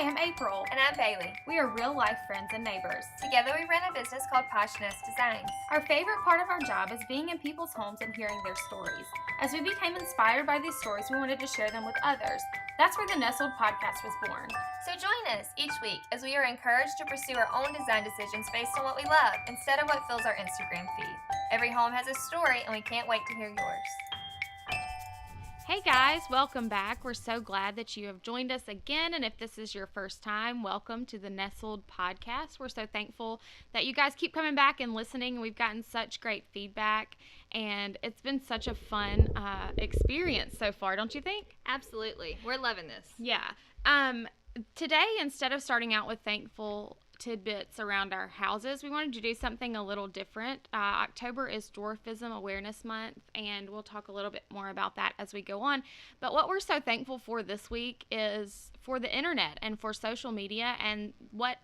Hi, I'm April. And I'm Bayleigh. We are real-life friends and neighbors. Together we run a business called Passionist Designs. Our favorite part of our job is being in people's homes and hearing their stories. As we became inspired by these stories, we wanted to share them with others. That's where the Nestled podcast was born. So join us each week as we are encouraged to pursue our own design decisions based on what we love instead of what fills our Instagram feed. Every home has a story, and we can't wait to hear yours. Hey guys, welcome back. We're so glad that you have joined us again. And if this is your first time, welcome to the Nestled podcast. We're so thankful that you guys keep coming back and listening. We've gotten such great feedback, and it's been such a fun experience so far, don't you think? Absolutely. We're loving this. Yeah. Today, instead of starting out with thankful tidbits around our houses, we wanted to do something a little different. October is Dwarfism Awareness Month, and we'll talk a little bit more about that as we go on. But what we're so thankful for this week is for the internet and for social media and what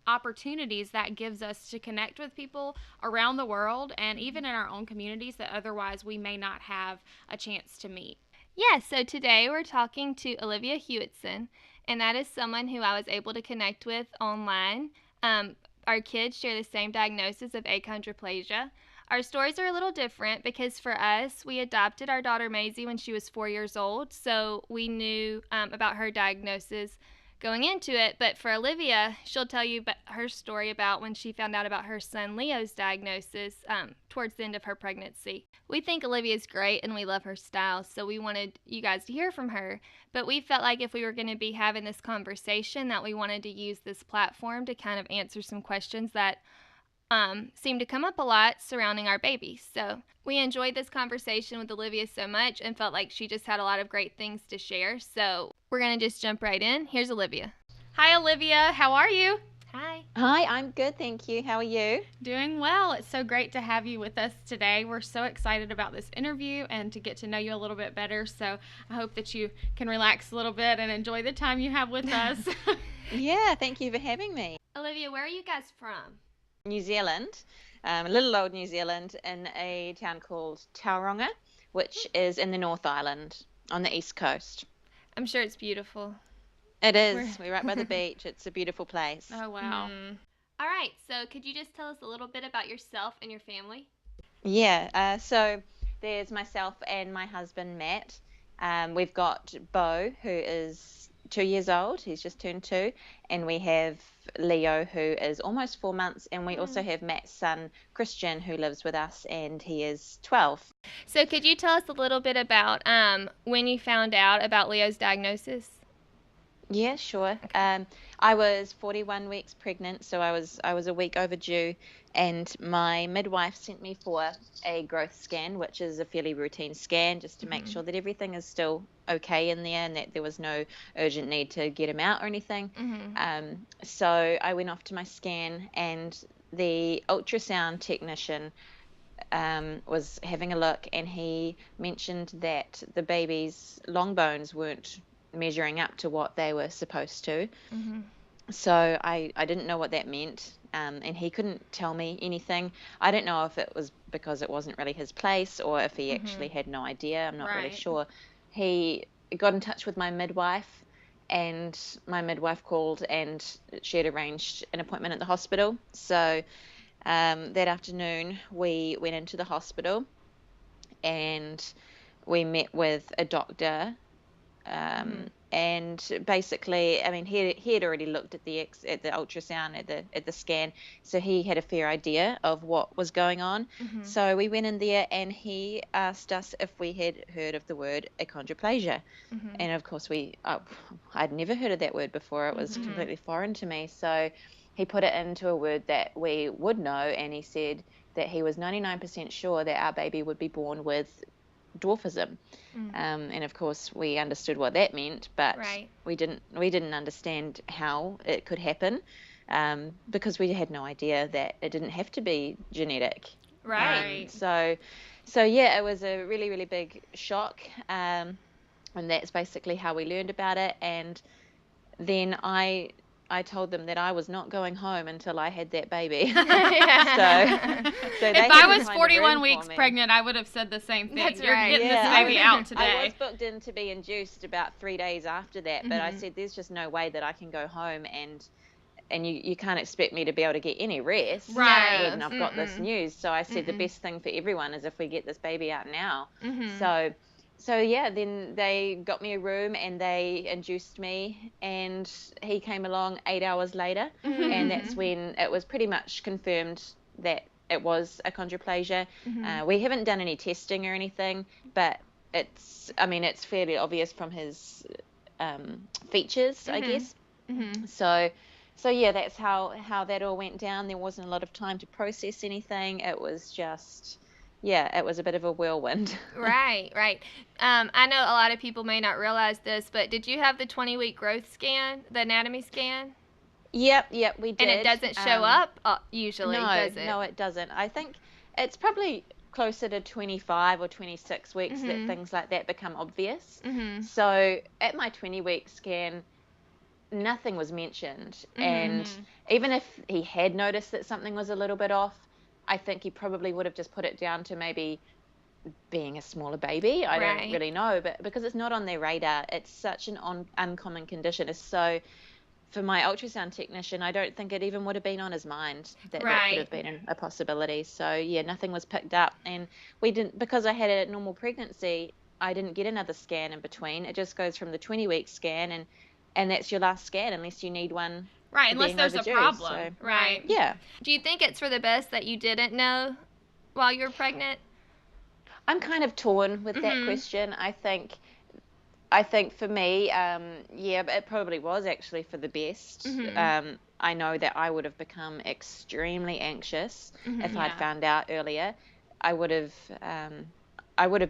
opportunities that gives us to connect with people around the world and even in our own communities that otherwise we may not have a chance to meet. Yeah, so today we're talking to Olivia Hewetson, and that is someone who I was able to connect with online. Our kids share the same diagnosis of achondroplasia. Our stories are a little different because for us, we adopted our daughter Maisy when she was 4 years old, so we knew about her diagnosis going into it. But for Olivia, she'll tell you her story about when she found out about her son Leo's diagnosis towards the end of her pregnancy. We think Olivia's great and we love her style, so we wanted you guys to hear from her. But we felt like if we were going to be having this conversation, that we wanted to use this platform to kind of answer some questions that seem to come up a lot surrounding our babies. So we enjoyed this conversation with Olivia so much and felt like she just had a lot of great things to share. So we're going to just jump right in. Here's Olivia. Hi, Olivia. How are you? Hi. Hi, I'm good, thank you. How are you? Doing well. It's so great to have you with us today. We're so excited about this interview and to get to know you a little bit better. So I hope that you can relax a little bit and enjoy the time you have with us. Yeah, thank you for having me. Olivia, where are you guys from? New Zealand, little old New Zealand, in a town called Tauranga, which is in the North Island on the east coast. I'm sure it's beautiful. It is. We're right by the beach. It's a beautiful place. Oh, wow. All right, so could you just tell us a little bit about yourself and your family? Yeah, so there's myself and my husband, Matt. We've got Beau, who is 2 years old. He's just turned 2. And we have Leo, who is almost 4 months. And we also have Matt's son, Christian, who lives with us, and he is 12. So could you tell us a little bit about when you found out about Leo's diagnosis? Yeah, sure. I was 41 weeks pregnant, so I was a week overdue, and my midwife sent me for a growth scan, which is a fairly routine scan, just to make sure that everything is still okay in there and that there was no urgent need to get him out or anything. So I went off to my scan, and the ultrasound technician was having a look, and he mentioned that the baby's long bones weren't measuring up to what they were supposed to. So I didn't know what that meant, and he couldn't tell me anything. I don't know if it was because it wasn't really his place or if he actually had no idea. I'm not really sure. He got in touch with my midwife, and my midwife called, and she had arranged an appointment at the hospital. So that afternoon we went into the hospital and we met with a doctor. And basically, I mean, he had already looked at the ultrasound, at the scan, so he had a fair idea of what was going on. So we went in there, and he asked us if we had heard of the word achondroplasia, and of course I'd never heard of that word before. It was completely foreign to me. So he put it into a word that we would know, and he said that he was 99% sure that our baby would be born with dwarfism, and of course we understood what that meant, but we didn't understand how it could happen, because we had no idea that it didn't have to be genetic. So yeah, it was a really, really big shock, and that's basically how we learned about it. And then I I told them that I was not going home until I had that baby. Yeah. So they If had I to was find a 41 room weeks for me. pregnant, I would have said the same thing. That's You're right. getting Yeah, this baby out today. I was booked in to be induced about 3 days after that, but I said there's just no way that I can go home and you can't expect me to be able to get any rest Right. when I've got this news. So I said the best thing for everyone is if we get this baby out now. So yeah, then they got me a room and they induced me, and he came along 8 hours later, and that's when it was pretty much confirmed that it was achondroplasia. We haven't done any testing or anything, but it's fairly obvious from his features, I guess. So yeah, that's how that all went down. There wasn't a lot of time to process anything. It was just, it was a bit of a whirlwind. Right. I know a lot of people may not realize this, but did you have the 20-week growth scan, the anatomy scan? Yep, we did. And it doesn't show up usually, does it? No, it doesn't. I think it's probably closer to 25 or 26 weeks that things like that become obvious. So at my 20-week scan, nothing was mentioned. And even if he had noticed that something was a little bit off, I think he probably would have just put it down to maybe being a smaller baby. I don't really know, but because it's not on their radar, it's such an uncommon condition. So for my ultrasound technician, I don't think it even would have been on his mind that that could have been a possibility. So yeah, nothing was picked up, and we didn't, because I had a normal pregnancy, I didn't get another scan in between. It just goes from the 20-week scan, and that's your last scan unless you need one. Right, unless there's overdue, a problem. so. Right. Yeah. Do you think it's for the best that you didn't know while you were pregnant? I'm kind of torn with that question. I think for me, but it probably was actually for the best. I know that I would have become extremely anxious if I'd found out earlier. I would have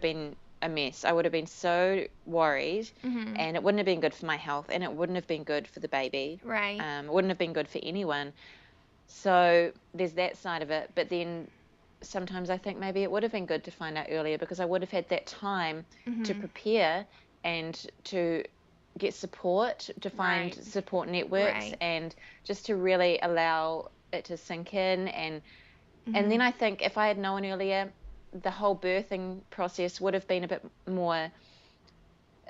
been a mess. I would have been so worried, and it wouldn't have been good for my health, and it wouldn't have been good for the baby. Right. It wouldn't have been good for anyone. So there's that side of it. But then sometimes I think maybe it would have been good to find out earlier, because I would have had that time to prepare and to get support, to find support networks, and just to really allow it to sink in. And then I think if I had known earlier, the whole birthing process would have been a bit more,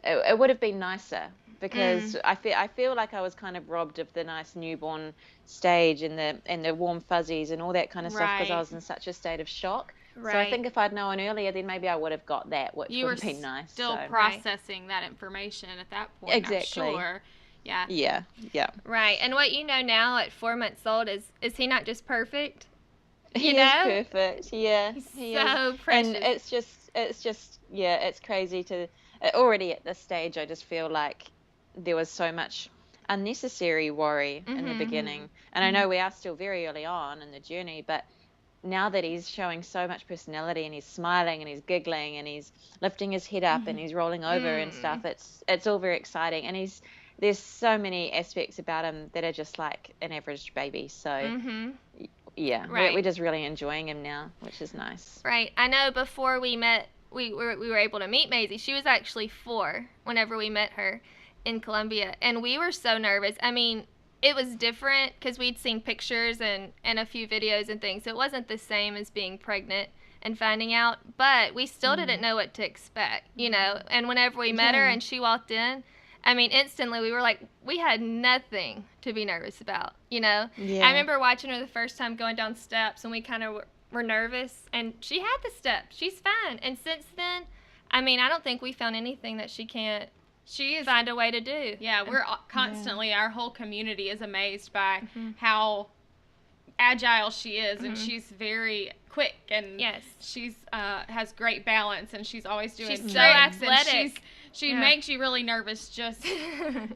it would have been nicer, because I feel like I was kind of robbed of the nice newborn stage and the warm fuzzies and all that kind of stuff, because I was in such a state of shock. So I think if I'd known earlier, then maybe I would have got that, which would have been nice. Still processing that information at that point. Exactly. I'm sure. Yeah. Yeah. Right. And what you know now at 4 months old is he not just perfect? He is perfect. Yeah. He's so precious. And it's just it's crazy to already at this stage. I just feel like there was so much unnecessary worry in the beginning, and I know we are still very early on in the journey, but now that he's showing so much personality, and he's smiling and he's giggling and he's lifting his head up and he's rolling over and stuff, it's all very exciting, and there's so many aspects about him that are just like an average baby. So we're just really enjoying him now, which is nice. Right. I know before we met, we were able to meet Maisy. She was actually 4 whenever we met her in Columbia, and we were so nervous. I mean, it was different because we'd seen pictures and a few videos and things, so it wasn't the same as being pregnant and finding out, but we still didn't know what to expect, and whenever we met her and she walked in, I mean, instantly we were like, we had nothing to be nervous about, I remember watching her the first time going down steps, and we kind of were nervous, and she had the steps. She's fine. And since then, I mean, I don't think we found anything that she can't find a way to do. Yeah, we're constantly, our whole community is amazed by how agile she is, and she's very quick, and she's has great balance, and she's always doing she's so athletic. She makes you really nervous just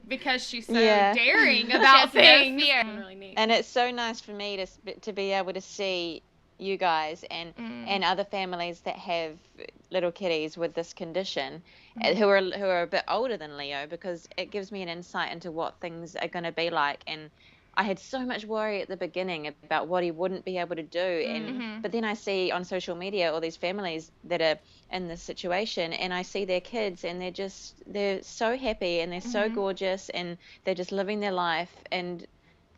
because she's so daring about things. No fear. Really neat. And it's so nice for me to be able to see you guys and other families that have little kiddies with this condition who are a bit older than Leo, because it gives me an insight into what things are going to be like. And I had so much worry at the beginning about what he wouldn't be able to do, but then I see on social media all these families that are in this situation, and I see their kids, and they're so happy, and they're so gorgeous, and they're just living their life, and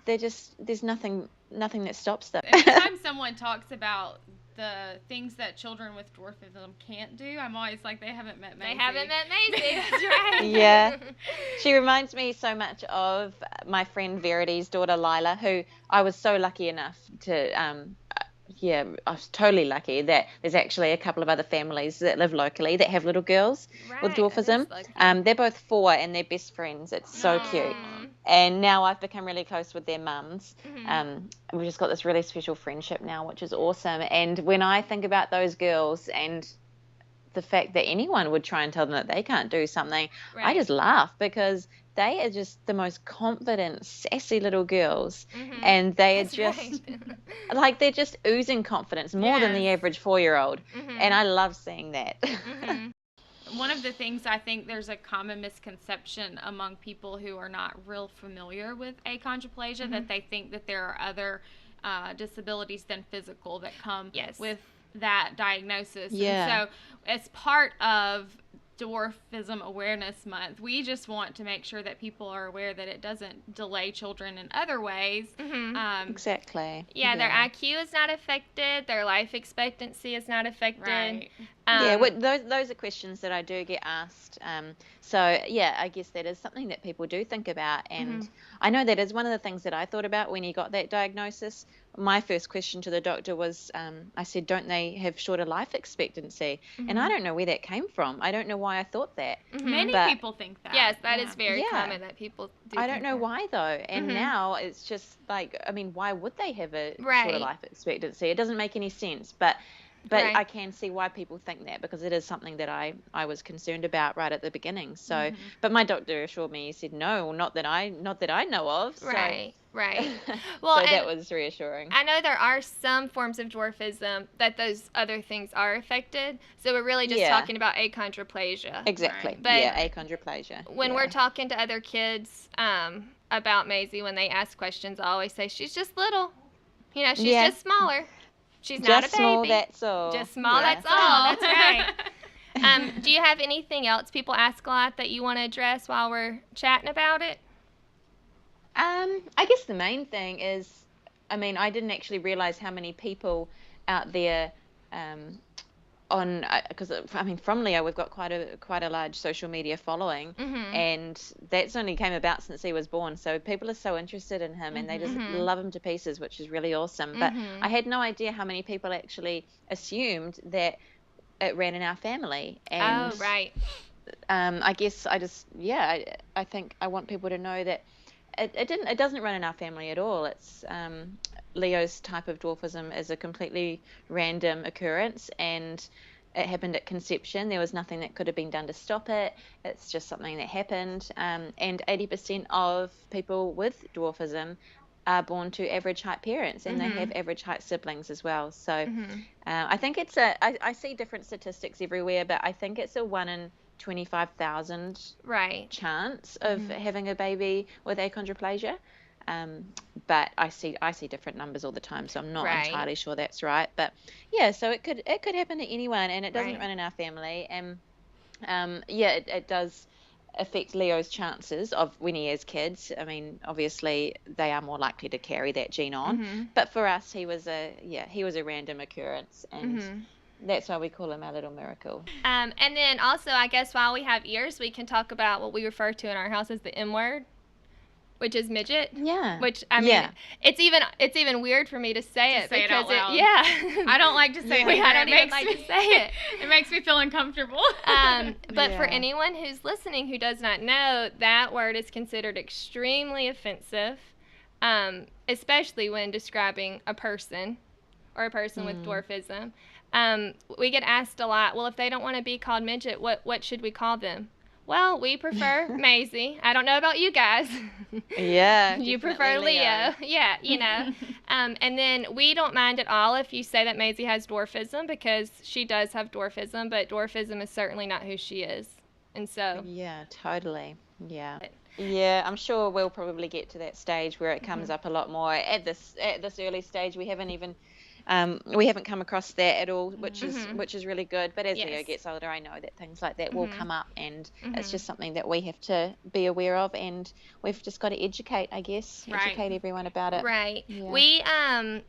there's nothing that stops them. Anytime someone talks about the things that children with dwarfism can't do, I'm always like, they haven't met Maisy. They haven't met Maisy. That's right. Yeah. She reminds me so much of my friend Verity's daughter, Lila, who I was so lucky enough to, I was totally lucky that there's actually a couple of other families that live locally that have little girls with dwarfism. They're both 4 and they're best friends. It's so cute. And now I've become really close with their mums. We've just got this really special friendship now, which is awesome. And when I think about those girls and the fact that anyone would try and tell them that they can't do something, I just laugh, because they are just the most confident, sassy little girls. And they are just like, they're just oozing confidence more than the average 4-year-old. And I love seeing that. One of the things, I think there's a common misconception among people who are not real familiar with achondroplasia, that they think that there are other disabilities than physical that come with that diagnosis. And so as part of Dwarfism Awareness Month, we just want to make sure that people are aware that it doesn't delay children in other ways. Exactly. Yeah, their IQ is not affected, their life expectancy is not affected. Those are questions that I do get asked. So yeah, I guess that is something that people do think about, and I know that is one of the things that I thought about when you got that diagnosis. My first question to the doctor was, I said, don't they have shorter life expectancy? And I don't know where that came from. I don't know why I thought that. Many people think that. Yes, that is very common that people do. I don't know why though. And now it's just like, I mean, why would they have a shorter life expectancy? It doesn't make any sense. But I can see why people think that, because it is something that I was concerned about right at the beginning. So, but my doctor assured me, he said, no, not that I know of. So. Right. Well, so that was reassuring. I know there are some forms of dwarfism that those other things are affected. So we're really just talking about achondroplasia. Exactly. Right? But achondroplasia. When we're talking to other kids about Maisy, when they ask questions, I always say, she's just little. You know, she's just smaller. She's not a baby. Just small, that's all. Just small, that's all. That's right. Do you have anything else people ask a lot that you want to address while we're chatting about it? I guess the main thing is, I mean, I didn't actually realize how many people out there because I mean, from Leo we've got quite a large social media following, and that's only came about since he was born. So people are so interested in him, and they just love him to pieces, which is really awesome. But I had no idea how many people actually assumed that it ran in our family. And I guess I think I want people to know that it doesn't run in our family at all. It's Leo's type of dwarfism is a completely random occurrence, and it happened at conception. There was nothing that could have been done to stop it. It's just something that happened. And 80% of people with dwarfism are born to average height parents, and they have average height siblings as well. So I think it's I see different statistics everywhere, but I think it's a 1 in 25,000 chance of having a baby with achondroplasia. But I see different numbers all the time, so I'm not entirely sure that's right. But yeah, so it could happen to anyone, and it doesn't run in our family. And it does affect Leo's chances of when he has kids. I mean, obviously they are more likely to carry that gene on. But for us, he was a random occurrence, and that's why we call him our little miracle. And then also, I guess while we have ears, we can talk about what we refer to in our house as the M word, which is midget. Yeah. Which, I mean, it's even weird for me to say it because it out loud. I don't like to say it. I don't even like to say it. It makes me feel uncomfortable. But for anyone who's listening who does not know, that word is considered extremely offensive, especially when describing a person or a person with dwarfism. We get asked a lot, well, if they don't want to be called midget, what should we call them? Well, we prefer Maisy. I don't know about you guys. Yeah. You prefer Leo. Yeah, you know. And then we don't mind at all if you say that Maisy has dwarfism, because she does have dwarfism, but dwarfism is certainly not who she is. And so. Yeah, totally. Yeah. Yeah, I'm sure we'll probably get to that stage where it comes up a lot more. At this early stage, we haven't even We haven't come across that at all, which is really good. But as Leo Yes. gets older, I know that things like that will come up, and it's Mhm. just something that we have to be aware of, and we've just got to educate, I guess, Right. educate everyone about it. Right. Yeah.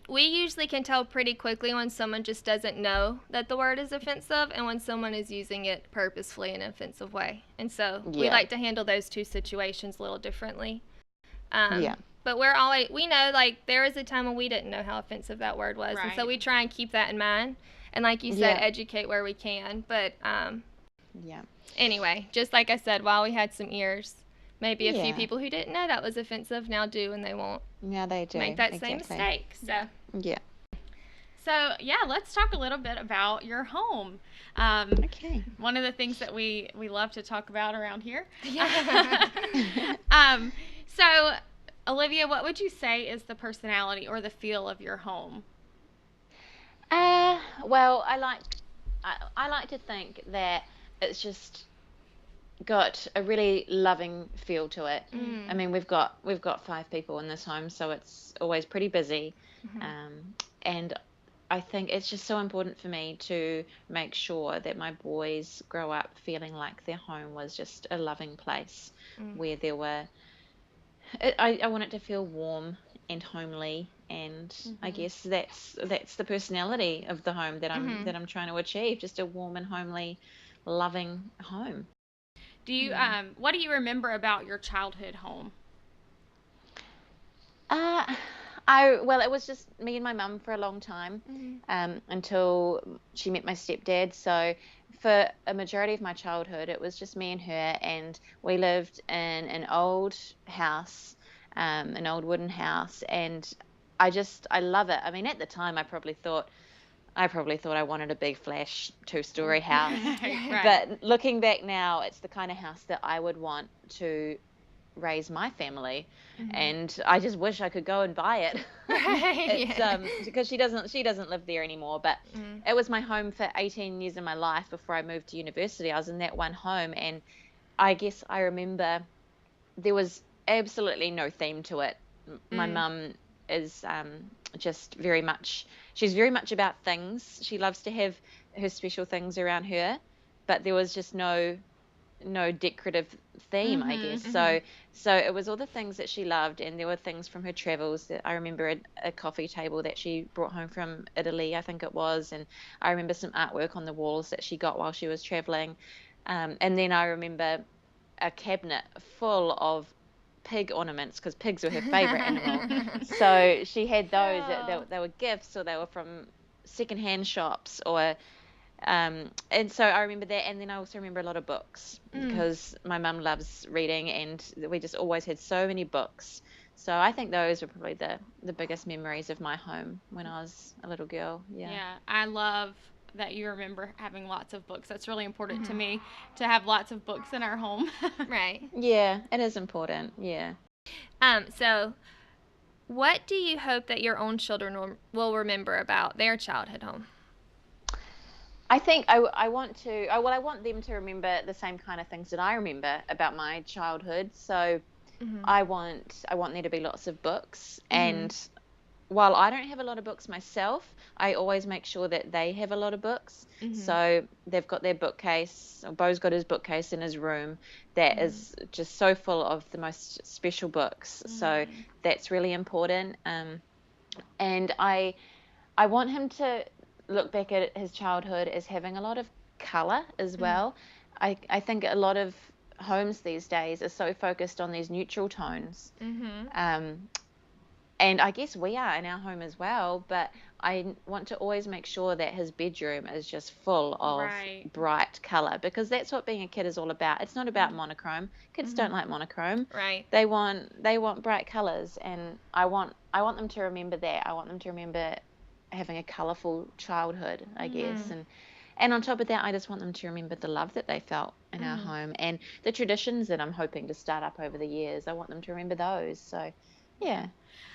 We usually can tell pretty quickly when someone just doesn't know that the word is offensive and when someone is using it purposefully in an offensive way. And so we Yeah. like to handle those two situations a little differently. Yeah. But we know, like, there was a time when we didn't know how offensive that word was. And so Right. we try and keep that in mind. And like you said, Yeah. educate where we can. But Yeah. anyway, just like I said, while we had some ears, maybe a few Yeah. people who didn't know that was offensive now do, and they won't Yeah, they do. make that same Exactly. mistake. So Yeah. So, yeah, let's talk a little bit about your home. Okay. One of the things that we love to talk about around here. yeah. So, Olivia, what would you say is the personality or the feel of your home? Well, I like to think that it's just got a really loving feel to it. I mean, we've got 5 people in this home, so it's always pretty busy. And I think it's just so important for me to make sure that my boys grow up feeling like their home was just a loving place where there were. I want it to feel warm and homely, and I guess that's the personality of the home that I'm trying to achieve. Just a warm and homely, loving home. Do you what do you remember about your childhood home? Well, it was just me and my mum for a long time, until she met my stepdad. So for a majority of my childhood, it was just me and her, and we lived in an old house, an old wooden house, and I love it. I mean, at the time, I probably thought I wanted a big flash 2-story house. Right. But looking back now, it's the kind of house that I would want to raise my family, and I just wish I could go and buy it. It's because she doesn't live there anymore, but it was my home for 18 years of my life before I moved to university. I was in that one home, and I guess I remember there was absolutely no theme to it. My mum is just she's very much about things. She loves to have her special things around her, but there was just no decorative theme, I guess. So it was all the things that she loved, and there were things from her travels. That I remember a coffee table that she brought home from Italy, I think it was, and I remember some artwork on the walls that she got while she was traveling, and then I remember a cabinet full of pig ornaments, because pigs were her favorite animal. So she had those. They were gifts, or they were from secondhand shops, or and so I remember that. And then I also remember a lot of books, because my mum loves reading, and we just always had so many books. So I think those were probably the biggest memories of my home when I was a little girl. Yeah, I love that you remember having lots of books. That's really important to me, to have lots of books in our home. Right. Yeah, it is important. Yeah. So what do you hope that your own children will remember about their childhood home? I think I want them to remember the same kind of things that I remember about my childhood. So I want there to be lots of books, and while I don't have a lot of books myself, I always make sure that they have a lot of books. So they've got their bookcase, or Bo's got his bookcase in his room that is just so full of the most special books. So that's really important. And I want him to look back at his childhood as having a lot of color as well. I think a lot of homes these days are so focused on these neutral tones. And I guess we are in our home as well, but I want to always make sure that his bedroom is just full of bright color, because that's what being a kid is all about. It's not about monochrome. Kids don't like monochrome. Right. They want bright colors, and I want them to remember that. I want them to remember having a colorful childhood, I guess. And on top of that, I just want them to remember the love that they felt in our home, and the traditions that I'm hoping to start up over the years. I want them to remember those. So, yeah.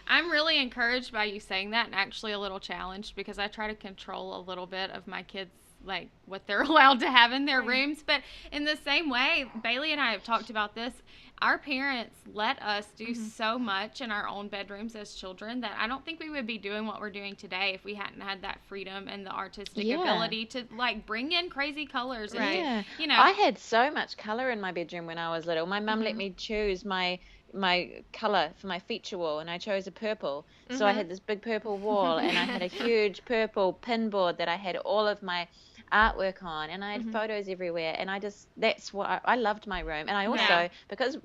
I'm really encouraged by you saying that, and actually a little challenged, because I try to control a little bit of my kids' like what they're allowed to have in their rooms. But in the same way, Bayleigh and I have talked about this. Our parents let us do so much in our own bedrooms as children that I don't think we would be doing what we're doing today if we hadn't had that freedom and the artistic ability to like bring in crazy colors. And you know, I had so much color in my bedroom when I was little. My mum let me choose my color for my feature wall, and I chose a purple. So I had this big purple wall, and I had a huge purple pin board that I had all of my artwork on, and I had photos everywhere, and that's what I loved my room. And I also,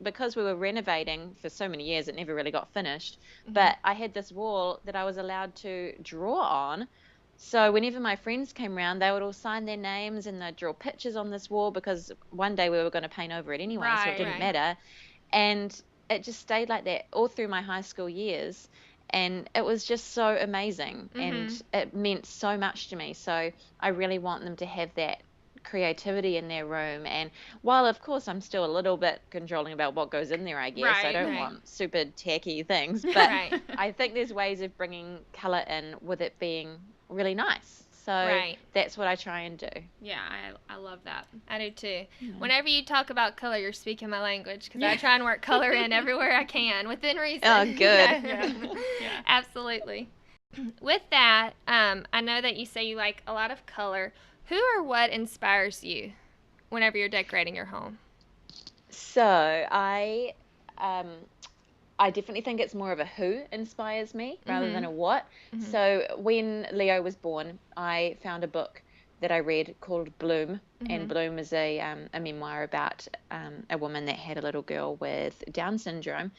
because we were renovating for so many years, it never really got finished, but I had this wall that I was allowed to draw on. So whenever my friends came around, they would all sign their names and they'd draw pictures on this wall, because one day we were going to paint over it anyway, so it didn't matter. And it just stayed like that all through my high school years. And it was just so amazing, and it meant so much to me. So I really want them to have that creativity in their room. And while, of course, I'm still a little bit controlling about what goes in there, I guess. I don't want super tacky things. But I think there's ways of bringing colour in with it being really nice. So that's what I try and do. Yeah, I love that. I do too. Whenever you talk about color, you're speaking my language, because I try and work color in everywhere I can, within reason. Oh, good. Absolutely. With that, I know that you say you like a lot of color. Who or what inspires you whenever you're decorating your home? So I definitely think it's more of a who inspires me rather than a what. So when Leo was born, I found a book that I read called Bloom, and Bloom is a memoir about a woman that had a little girl with Down syndrome.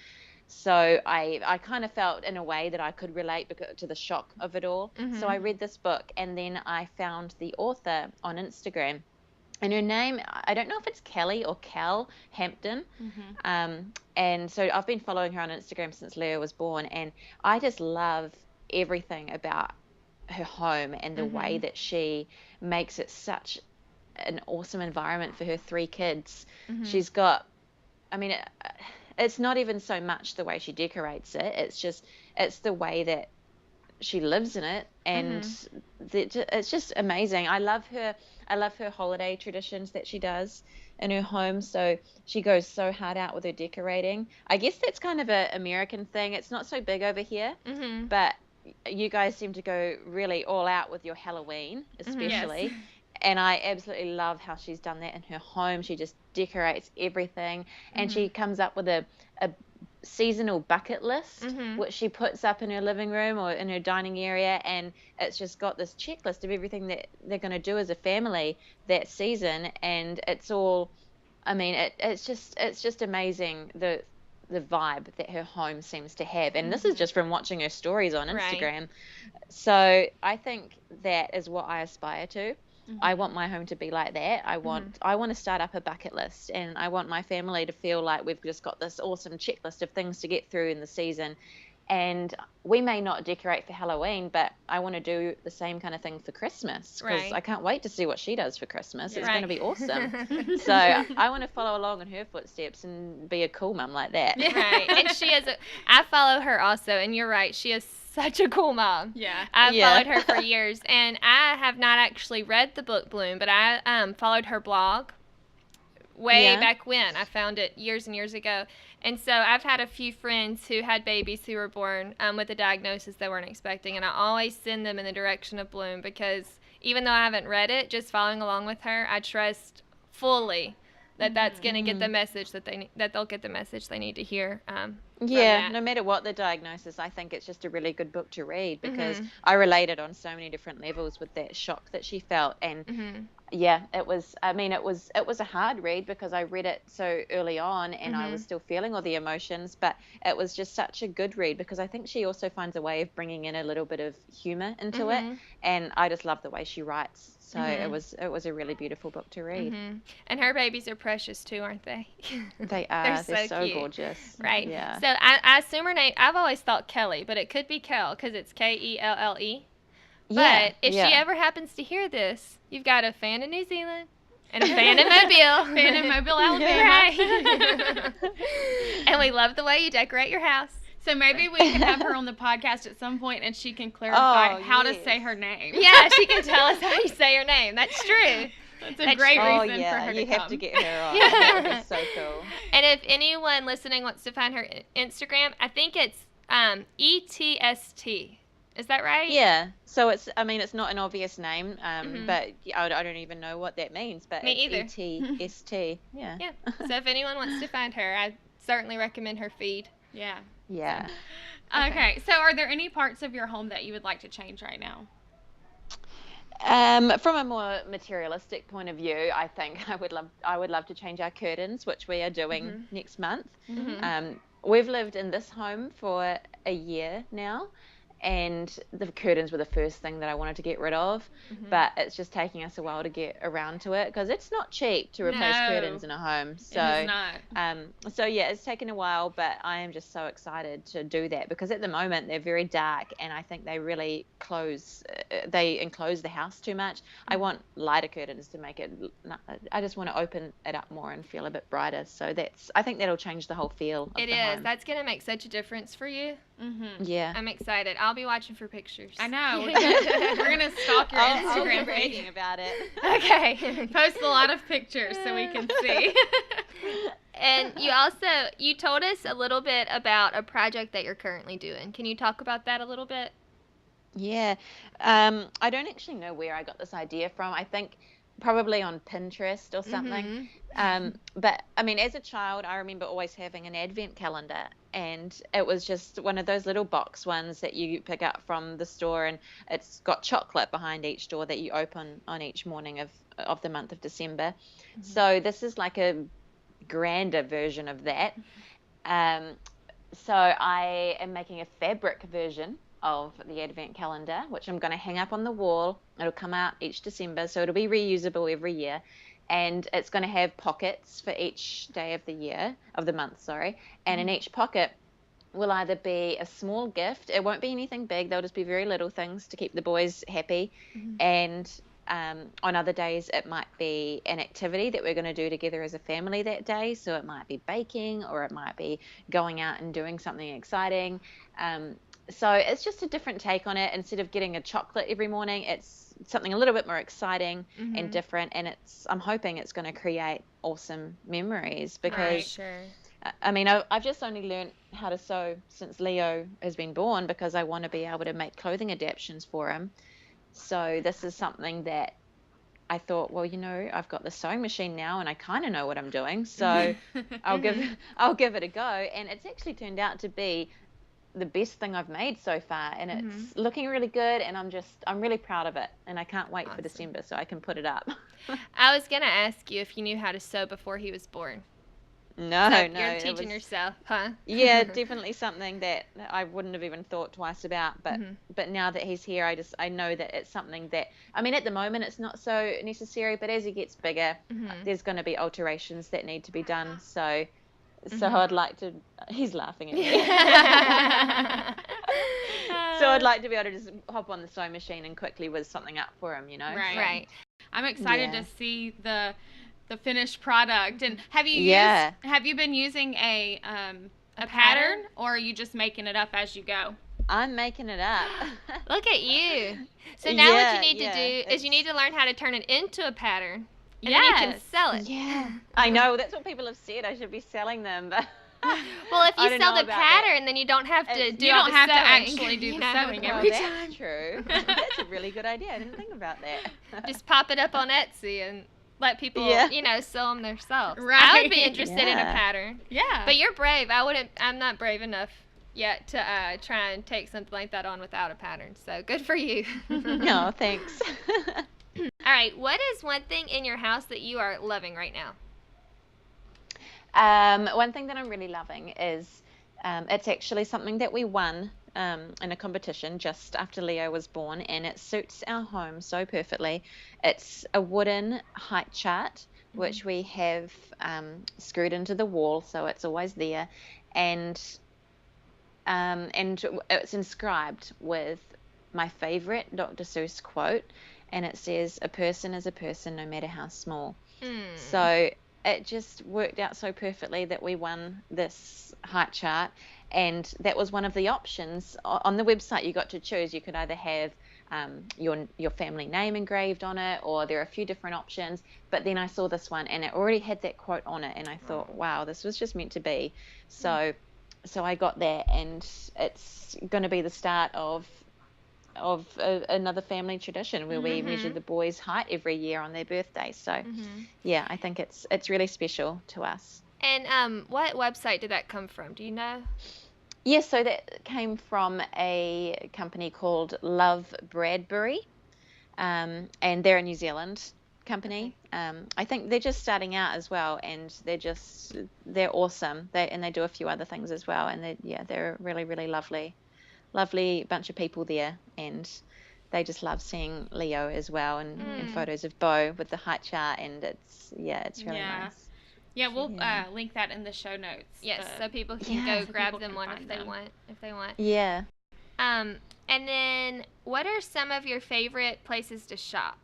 So I kind of felt in a way that I could relate to the shock of it all. So I read this book, and then I found the author on Instagram. And her name, I don't know if it's Kelly or Kelle Hampton. And so I've been following her on Instagram since Leo was born. And I just love everything about her home and the way that she makes it such an awesome environment for her 3 kids. She's got, I mean, it's not even so much the way she decorates it. It's the way that she lives in it. And it's just amazing. I love her holiday traditions that she does in her home. So she goes so hard out with her decorating. I guess that's kind of an American thing. It's not so big over here, but you guys seem to go really all out with your Halloween, especially. And I absolutely love how she's done that in her home. She just decorates everything, and she comes up with a seasonal bucket list, which she puts up in her living room or in her dining area, and it's just got this checklist of everything that they're going to do as a family that season. And it's all, I mean, it's just amazing the vibe that her home seems to have. And this is just from watching her stories on Instagram. So I think that is what I aspire to. I want my home to be like that. I want to start up a bucket list, and I want my family to feel like we've just got this awesome checklist of things to get through in the season. And we may not decorate for Halloween, but I want to do the same kind of thing for Christmas, because I can't wait to see what she does for Christmas. It's going to be awesome. So I want to follow along in her footsteps and be a cool mum like that. And she is I follow her also, and you're right, she is such a cool mom. I've followed her for years, and I have not actually read the book Bloom, but I followed her blog way back when. I found it years and years ago. And so I've had a few friends who had babies who were born with a diagnosis they weren't expecting, and I always send them in the direction of Bloom, because even though I haven't read it, just following along with her, I trust fully that that's going to get the message that they'll get the message they need to hear. No matter what the diagnosis, I think it's just a really good book to read, because I related on so many different levels with that shock that she felt. And it was a hard read, because I read it so early on, and I was still feeling all the emotions, but it was just such a good read, because I think she also finds a way of bringing in a little bit of humor into it, and I just love the way she writes. So it was a really beautiful book to read. And her babies are precious too, aren't they? They are. They're so cute. gorgeous. Right. Yeah. So I assume her name, I've always thought Kelly, but it could be Kelle, because it's Kelle. But if she ever happens to hear this, you've got a fan in New Zealand and a fan in Mobile. Fan in Mobile, Alabama. Right. And we love the way you decorate your house. So maybe we can have her on the podcast at some point and she can clarify how to say her name. Yeah, she can tell us how you say her name. That's true. That's a great reason for her to you come. have to get her on. That would be so cool. And if anyone listening wants to find her Instagram, I think it's ETST. Is that right? Yeah. So it's not an obvious name, but I don't even know what that means. But Me either. it's ETST. Yeah. Yeah. So if anyone wants to find her, I certainly recommend her feed. Yeah. Yeah. Okay. So are there any parts of your home that you would like to change right now? From a more materialistic point of view, I think I would love to change our curtains, which we are doing next month. We've lived in this home for a year now, and the curtains were the first thing that I wanted to get rid of, but it's just taking us a while to get around to it because it's not cheap to replace curtains in a home. So it is not. So yeah, it's taken a while, but I am just so excited to do that because at the moment they're very dark and I think they really enclose the house too much. I want lighter curtains to make it, I just want to open it up more and feel a bit brighter. So I think that'll change the whole feel of the home. That's going to make such a difference for you. Yeah. I'm excited. I'll be watching for pictures. I know. We're gonna stalk your Instagram page. Reading about it. Okay. Post a lot of pictures so we can see. And you told us a little bit about a project that you're currently doing. Can you talk about that a little bit? Yeah. I don't actually know where I got this idea from. I think probably on Pinterest or something. But I mean, as a child, I remember always having an advent calendar, and it was just one of those little box ones that you pick up from the store, and it's got chocolate behind each door that you open on each morning of the month of December. So this is like a grander version of that. So I am making a fabric version of the advent calendar, which I'm going to hang up on the wall. It'll come out each December, so it'll be reusable every year, and it's going to have pockets for each day of the month, and in each pocket will either be a small gift. It won't be anything big, they'll just be very little things to keep the boys happy, and on other days it might be an activity that we're going to do together as a family that day. So it might be baking, or it might be going out and doing something exciting. So it's just a different take on it. Instead of getting a chocolate every morning, it's something a little bit more exciting and different. And I'm hoping it's going to create awesome memories because, I mean, I've just only learned how to sew since Leo has been born because I want to be able to make clothing adaptations for him. So this is something that I thought, well, I've got the sewing machine now and I kind of know what I'm doing. So I'll give it a go. And it's actually turned out to be the best thing I've made so far, and it's looking really good, and I'm really proud of it, and I can't wait for December so I can put it up. I was gonna ask you if you knew how to sew before he was born. No, you're teaching yourself, huh? Yeah, definitely something that I wouldn't have even thought twice about, but now that he's here, I know that it's something that, I mean, at the moment it's not so necessary, but as he gets bigger, there's going to be alterations that need to be done. So I'd like to, he's laughing at me. So I'd like to be able to just hop on the sewing machine and quickly whiz something up for him, Right. I'm excited to see the finished product. And have you been using a pattern, or are you just making it up as you go? I'm making it up. Look at you. So now what you need to do is you need to learn how to turn it into a pattern. And then you can sell it. Yeah. I know. That's what people have said. I should be selling them. But well, if you sell the pattern, then you don't have to do all the sewing. You don't have to actually do the sewing every time. That's true. That's a really good idea. I didn't think about that. Just pop it up on Etsy and let people, sew them themselves. Right. I would be interested in a pattern. Yeah. But you're brave. I'm not brave enough yet to try and take something like that on without a pattern. So good for you. No, thanks. All right. What is one thing in your house that you are loving right now? One thing that I'm really loving is it's actually something that we won in a competition just after Leo was born, and it suits our home so perfectly. It's a wooden height chart, which we have screwed into the wall, so it's always there, and it's inscribed with my favorite Dr. Seuss quote, and it says, "A person is a person no matter how small." So it just worked out so perfectly that we won this height chart, and that was one of the options on the website. You got to choose. You could either have your family name engraved on it, or there are a few different options. But then I saw this one, and it already had that quote on it, and I thought, wow, this was just meant to be. So I got that, and it's going to be the start of another family tradition where we measure the boys' height every year on their birthday. So yeah, I think it's really special to us. And what website did that come from? Do you know? Yes, so that came from a company called Love Bradbury, and they're a New Zealand company. I think they're just starting out as well, and they're awesome. They do a few other things as well, and they're a really, really lovely bunch of people there, and they just love seeing Leo as well, and photos of Bo with the height chart, and it's really nice. Yeah, we'll link that in the show notes. Yes, so people can go grab them one if they want. Yeah. And then what are some of your favorite places to shop?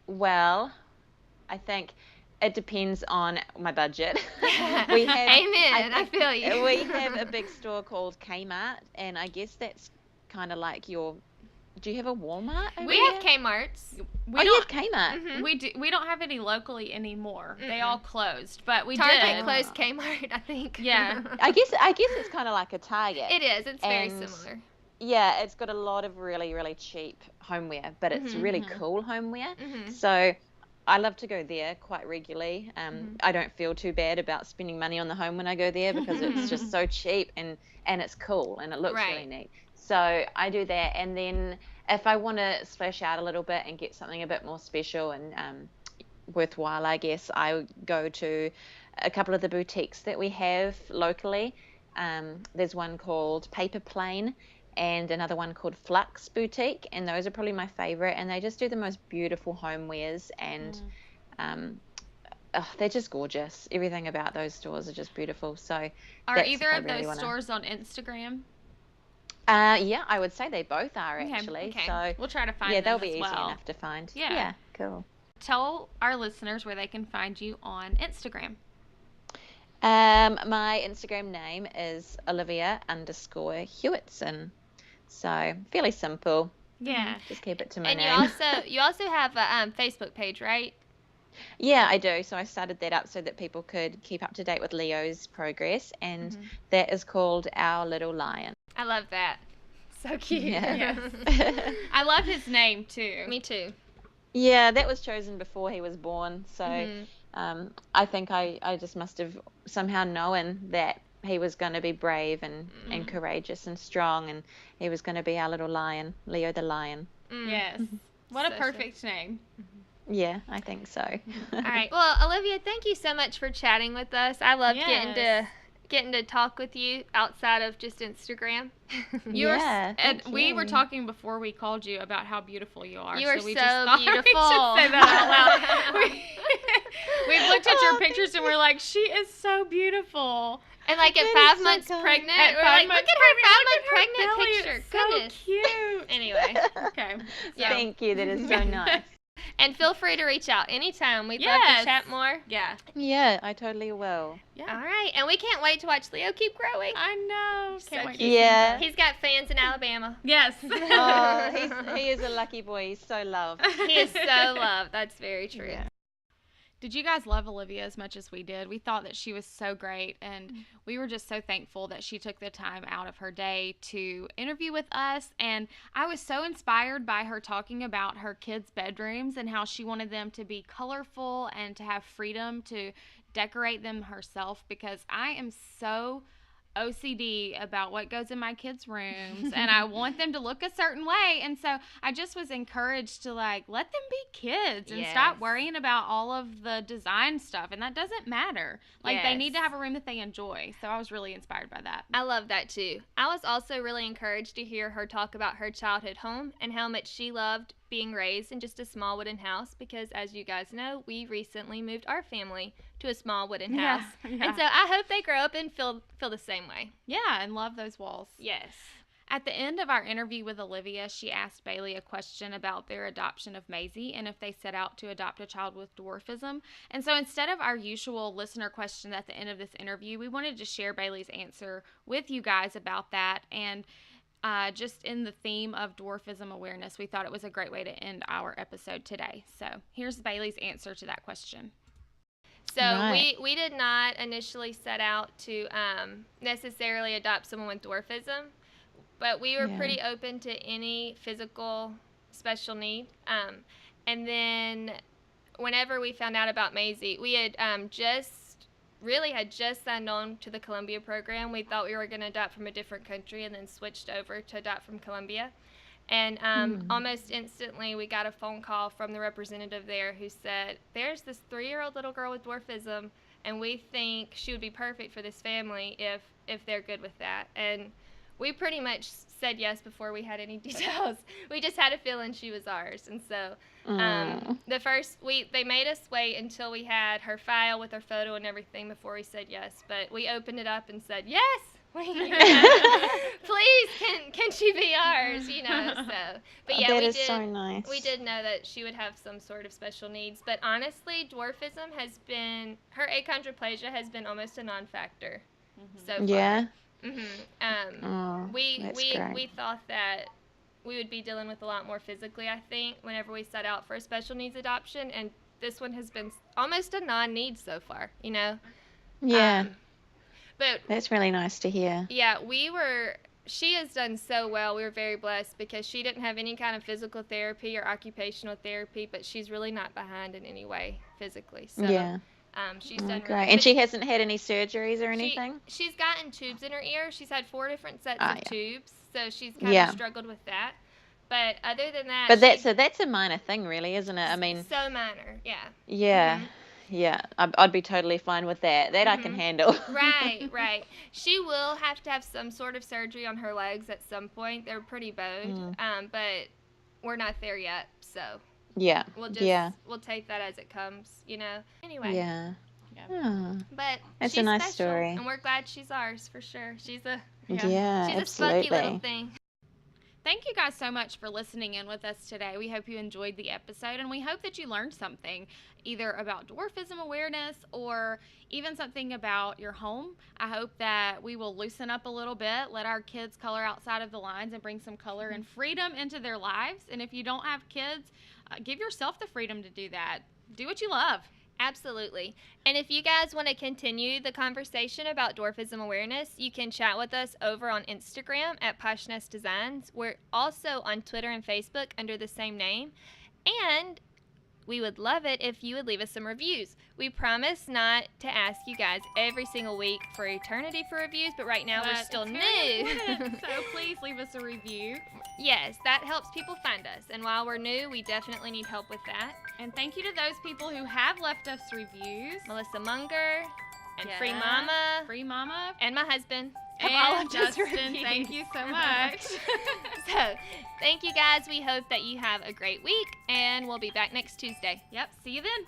Well, I think it depends on my budget. Amen. I feel you. We have a big store called Kmart, and I guess that's kind of like your. Do you have a Walmart? We have Kmart's. You have Kmart. Mm-hmm. We don't have any locally anymore. They all closed, but we Target did. closed Kmart, I think. Yeah. I guess it's kind of like a Target. It is. It's very similar. Yeah, it's got a lot of really, really cheap homeware, but it's really cool homeware. So I love to go there quite regularly. I don't feel too bad about spending money on the home when I go there, because it's just so cheap and it's cool and it looks really neat. So I do that, and then if I want to splash out a little bit and get something a bit more special and worthwhile, I guess, I go to a couple of the boutiques that we have locally. There's one called Paper Plane and another one called Flux Boutique, and those are probably my favorite, and they just do the most beautiful homewares, and they're just gorgeous. Everything about those stores are just beautiful. So are either of those stores on Instagram? Yeah, I would say they both are actually. Okay. So we'll try to find them. Yeah, they'll be as easy well. enough to find. Yeah, cool. Tell our listeners where they can find you on Instagram. My Instagram name is Olivia_Hewetson. So fairly simple. Yeah. Just keep it to my name. And you also have a Facebook page, right? Yeah, I do. So I started that up so that people could keep up to date with Leo's progress, and that is called Our Little Lion. I love that. So cute. Yeah. I love his name too. Me too. Yeah, that was chosen before he was born. So I think I just must have somehow known that he was going to be brave and courageous and strong, and he was going to be our little lion, Leo the lion. Yes. What a perfect name. Yeah, I think so. All right. Well, Olivia, thank you so much for chatting with us. I love getting to talk with you outside of just Instagram. We were talking before we called you about how beautiful you are. You are we so just thought beautiful. We should say that out loud. We've looked at your pictures and we're like, she is so beautiful. And like at 5 months pregnant, we're like, look at her 5-month pregnant picture. It's Goodness. so cute. Anyway. Okay. Yeah. Thank you. That is so nice. And feel free to reach out anytime. We'd love to chat more. Yeah. Yeah, I totally will. Yeah. All right. And we can't wait to watch Leo keep growing. I know. Can't wait to see him. He's got fans in Alabama. Yes. Oh, he is a lucky boy. He's so loved. He is so loved. That's very true. Yeah. Did you guys love Olivia as much as we did? We thought that she was so great, and we were just so thankful that she took the time out of her day to interview with us. And I was so inspired by her talking about her kids' bedrooms and how she wanted them to be colorful and to have freedom to decorate them herself, because I am so OCD about what goes in my kids' rooms, and I want them to look a certain way. And so I just was encouraged to let them be kids and stop worrying about all of the design stuff, and that doesn't matter. They need to have a room that they enjoy. So I was really inspired by that. I love that too. I was also really encouraged to hear her talk about her childhood home and how much she loved being raised in just a small wooden house, because as you guys know, we recently moved our family to a small wooden house. Yeah. And so I hope they grow up and feel the same way. Yeah, and love those walls. Yes. At the end of our interview with Olivia, she asked Bayleigh a question about their adoption of Maisy and if they set out to adopt a child with dwarfism. And so instead of our usual listener question at the end of this interview, we wanted to share Bayleigh's answer with you guys about that. And just in the theme of dwarfism awareness, we thought it was a great way to end our episode today. So here's Bayleigh's answer to that question. So Right. we did not initially set out to necessarily adopt someone with dwarfism, but we were pretty open to any physical special need. And then whenever we found out about Maisy, we had just signed on to the Columbia program. We thought we were going to adopt from a different country and then switched over to adopt from Columbia. And almost instantly, we got a phone call from the representative there who said, there's this 3-year-old little girl with dwarfism, and we think she would be perfect for this family if they're good with that. And we pretty much said yes before we had any details. We just had a feeling she was ours. And so they made us wait until we had her file with her photo and everything before we said yes. But we opened it up and said, yes! Please, can she be ours? So. But yeah, that is so nice. We did know that she would have some sort of special needs. But honestly, dwarfism her achondroplasia has been almost a non-factor so far. Yeah. We thought that we would be dealing with a lot more physically, I think, whenever we set out for a special needs adoption, and this one has been almost a non-need so far, Yeah. But That's really nice to hear. yeah, she has done so well. We were very blessed because she didn't have any kind of physical therapy or occupational therapy, but she's really not behind in any way physically. So Yeah. she's done Great. really And she hasn't had any surgeries or anything? She's gotten tubes in her ear. She's had 4 different sets of tubes, so she's kind of struggled with that. But other than that, But that's a minor thing, really, isn't it? I mean, so minor, yeah. yeah. Yeah, I'd be totally fine with that. That I can handle. Right. She will have to have some sort of surgery on her legs at some point. They're pretty bowed, but we're not there yet, so Yeah. we'll take that as it comes, Anyway. Yeah. Oh, But that's she's a nice special, story. and we're glad she's ours for sure. She's a absolutely. spunky little thing. Thank you guys so much for listening in with us today. We hope you enjoyed the episode, and we hope that you learned something, either about dwarfism awareness or even something about your home. I hope that we will loosen up a little bit, let our kids color outside of the lines, and bring some color and freedom into their lives. And if you don't have kids, give yourself the freedom to do that. Do what you love. Absolutely. And if you guys want to continue the conversation about dwarfism awareness, you can chat with us over on Instagram at Poshness Designs. We're also on Twitter and Facebook under the same name. And we would love it if you would leave us some reviews. We promise not to ask you guys every single week for eternity for reviews, but right now we're still new. So please leave us a review. Yes, that helps people find us. And while we're new, we definitely need help with that. And thank you to those people who have left us reviews. Melissa Munger and Yeah. Free Mama, and and my husband. have all and left us Justin. reviews. Thank you so much. So, thank you guys. We hope that you have a great week, and we'll be back next Tuesday. Yep. See you then.